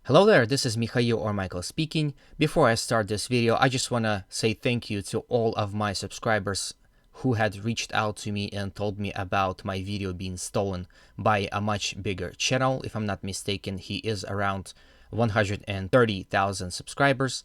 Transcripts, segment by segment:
Hello there, this is Mikhail or Michael speaking. Before I start this video, I just want to say thank you to all of my subscribers who had reached out to me and told me about my video being stolen by a much bigger channel. If I'm not mistaken, he is around 130,000 subscribers.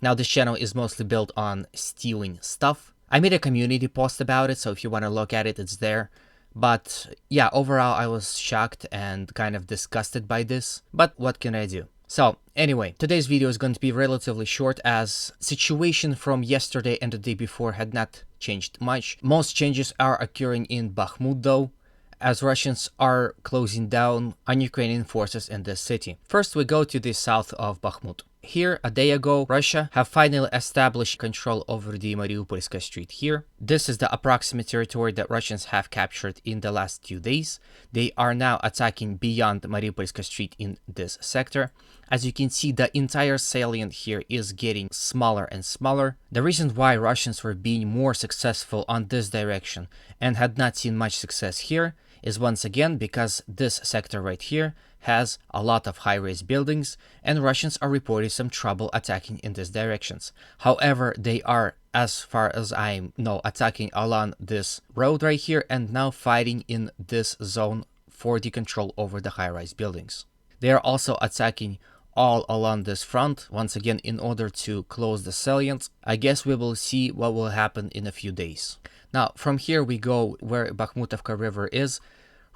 Now this channel is mostly built on stealing stuff. I made a community post about it, so if you want to look at it, it's there. But yeah, overall I was shocked and kind of disgusted by this, but what can I do? So anyway, today's video is going to be relatively short as situation from yesterday and the day before had not changed much. Most changes are occurring in Bakhmut though, as Russians are closing down on Ukrainian forces in this city. First we go to the south of Bakhmut. Here, a day ago, Russia have finally established control over the Mariupolska street here. This is the approximate territory that Russians have captured in the last 2 days. They are now attacking beyond Mariupolska street in this sector. As you can see, the entire salient here is getting smaller and smaller. The reason why Russians were being more successful on this direction and had not seen much success here is once again because this sector right here has a lot of high-rise buildings and Russians are reporting some trouble attacking in these directions. However, they are, as far as I know, attacking along this road right here and now fighting in this zone for the control over the high-rise buildings. They are also attacking all along this front, once again in order to close the salient. I guess we will see what will happen in a few days. Now, from here we go where Bakhmutovka River is.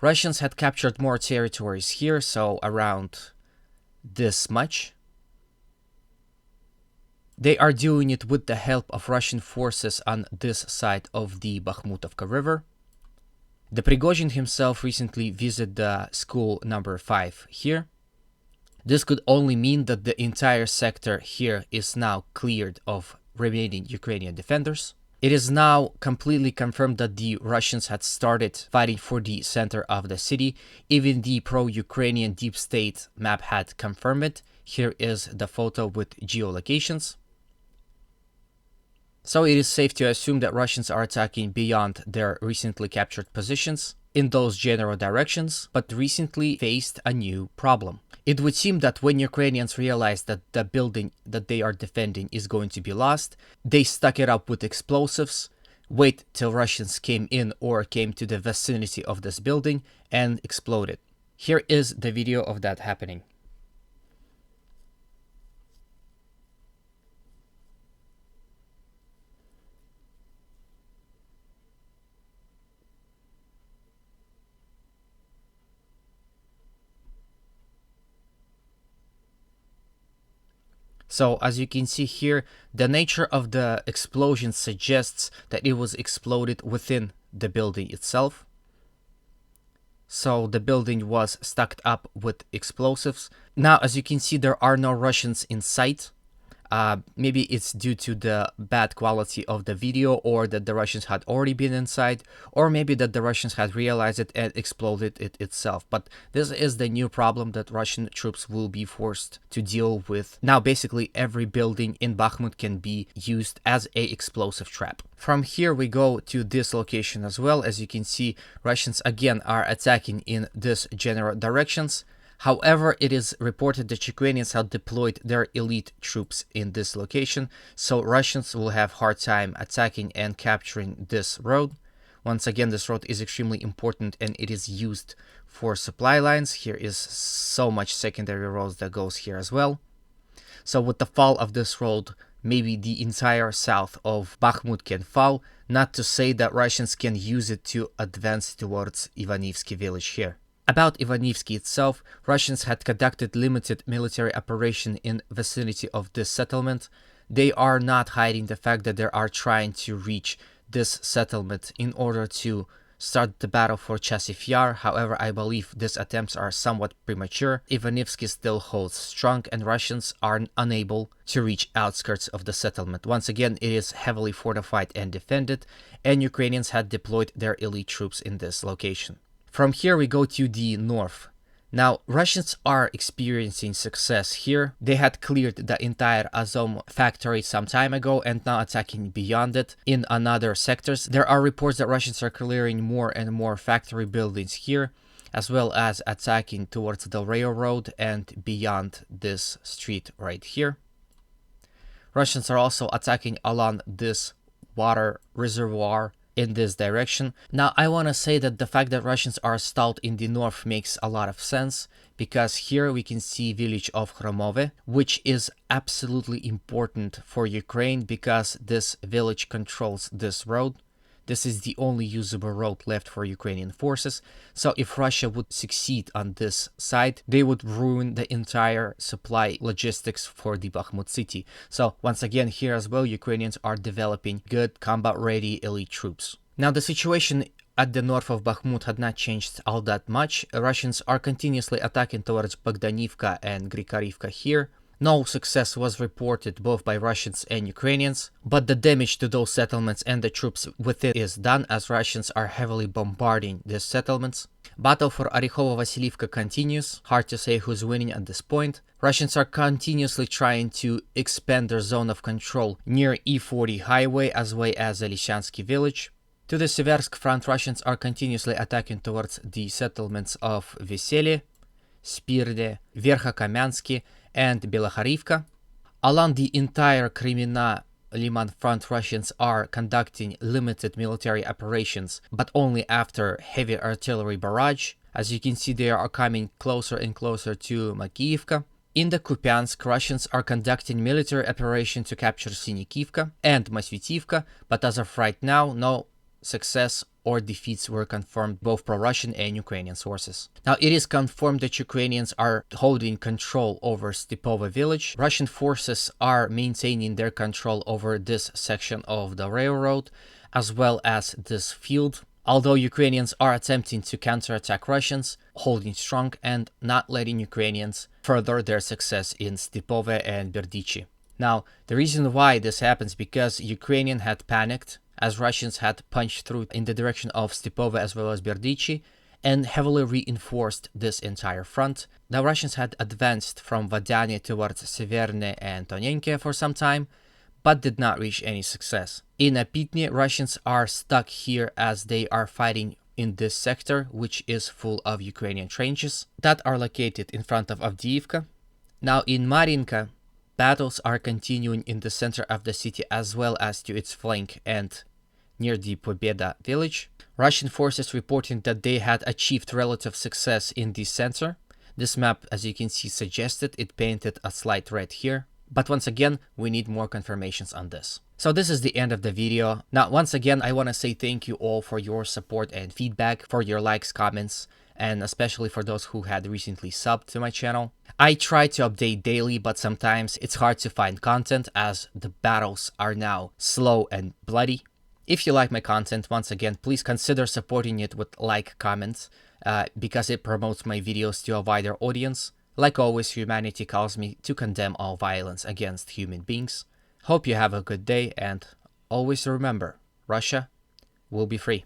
Russians had captured more territories here, so around this much. They are doing it with the help of Russian forces on this side of the Bakhmutovka River. The Prigozhin himself recently visited the school number 5 here. This could only mean that the entire sector here is now cleared of remaining Ukrainian defenders. It is now completely confirmed that the Russians had started fighting for the center of the city. Even the pro-Ukrainian deep state map had confirmed it. Here is the photo with geolocations. So it is safe to assume that Russians are attacking beyond their recently captured positions in those general directions, but recently faced a new problem. It would seem that when Ukrainians realized that the building that they are defending is going to be lost, they stuck it up with explosives, wait till Russians came in or came to the vicinity of this building and exploded. Here is the video of that happening. So as you can see here, the nature of the explosion suggests that it was exploded within the building itself. So the building was stuck up with explosives. Now, as you can see, there are no Russians in sight. Maybe it's due to the bad quality of the video, or that the Russians had already been inside, or maybe that the Russians had realized it and exploded it itself. But this is the new problem that Russian troops will be forced to deal with. Now basically every building in Bakhmut can be used as a explosive trap. From here we go to this location as well. As you can see, Russians again are attacking in this general directions. However, it is reported that Ukrainians have deployed their elite troops in this location, so Russians will have hard time attacking and capturing this road. Once again, this road is extremely important and it is used for supply lines. Here is so much secondary roads that goes here as well. So with the fall of this road, maybe the entire south of Bakhmut can fall, not to say that Russians can use it to advance towards Ivaniivsky village here. About Ivaniivsky itself, Russians had conducted limited military operation in vicinity of this settlement. They are not hiding the fact that they are trying to reach this settlement in order to start the battle for Chasiv Yar. However, I believe these attempts are somewhat premature. Ivaniivsky still holds strong and Russians are unable to reach outskirts of the settlement. Once again, it is heavily fortified and defended, and Ukrainians had deployed their elite troops in this location. From here we go to the north. Now, Russians are experiencing success here. They had cleared the entire Azom factory some time ago and now attacking beyond it in another sectors. There are reports that Russians are clearing more and more factory buildings here. as well as attacking towards the railroad and beyond this street right here. Russians are also attacking along this water reservoir in this direction. Now, I want to say that the fact that Russians are stalled in the north makes a lot of sense, because here we can see village of Hromove, which is absolutely important for Ukraine because this village controls this road. This is the only usable road left for Ukrainian forces. So if Russia would succeed on this side, they would ruin the entire supply logistics for the Bakhmut city. So once again, here as well, Ukrainians are developing good combat-ready elite troops. Now, the situation at the north of Bakhmut had not changed all that much. Russians are continuously attacking towards Bogdanivka and Grigorovka here. No success was reported both by Russians and Ukrainians, but the damage to those settlements and the troops within is done, as Russians are heavily bombarding these settlements. Battle for Orekhovo-Vasiliivka continues. Hard to say who's winning at this point. Russians are continuously trying to expand their zone of control near E40 highway as well as Lisyansky village. To the Seversk front, Russians are continuously attacking towards the settlements of Vesely, Spirde, Verkhokamyansky, and Belokharivka. Along the entire Kremina-Liman front, Russians are conducting limited military operations, but only after heavy artillery barrage. As you can see, they are coming closer and closer to Makiivka. In the Kupiansk, Russians are conducting military operation to capture Sinikivka and Masvitivka, but as of right now, no success or defeats were confirmed, both pro-Russian and Ukrainian sources. Now, it is confirmed that Ukrainians are holding control over Stepova village. Russian forces are maintaining their control over this section of the railroad, as well as this field. Although Ukrainians are attempting to counterattack Russians, holding strong and not letting Ukrainians further their success in Stepova and Berdichi. Now, the reason why this happens because Ukrainian had panicked, as Russians had punched through in the direction of Stepova as well as Berdichi and heavily reinforced this entire front. The Russians had advanced from Vadyane towards Severne and Tonenke for some time, but did not reach any success. In Apitny, Russians are stuck here as they are fighting in this sector, which is full of Ukrainian trenches that are located in front of Avdiivka. Now, in Marinka, battles are continuing in the center of the city as well as to its flank and near the Pobeda village. Russian forces reporting that they had achieved relative success in the center. This map, as you can see, suggested it painted a slight red here. But once again, we need more confirmations on this. So this is the end of the video. Now, once again, I want to say thank you all for your support and feedback, for your likes, comments, and especially for those who had recently subbed to my channel. I try to update daily, but sometimes it's hard to find content as the battles are now slow and bloody. If you like my content, once again, please consider supporting it with like, comments, because it promotes my videos to a wider audience. Like always, humanity calls me to condemn all violence against human beings. Hope you have a good day, and always remember, Russia will be free.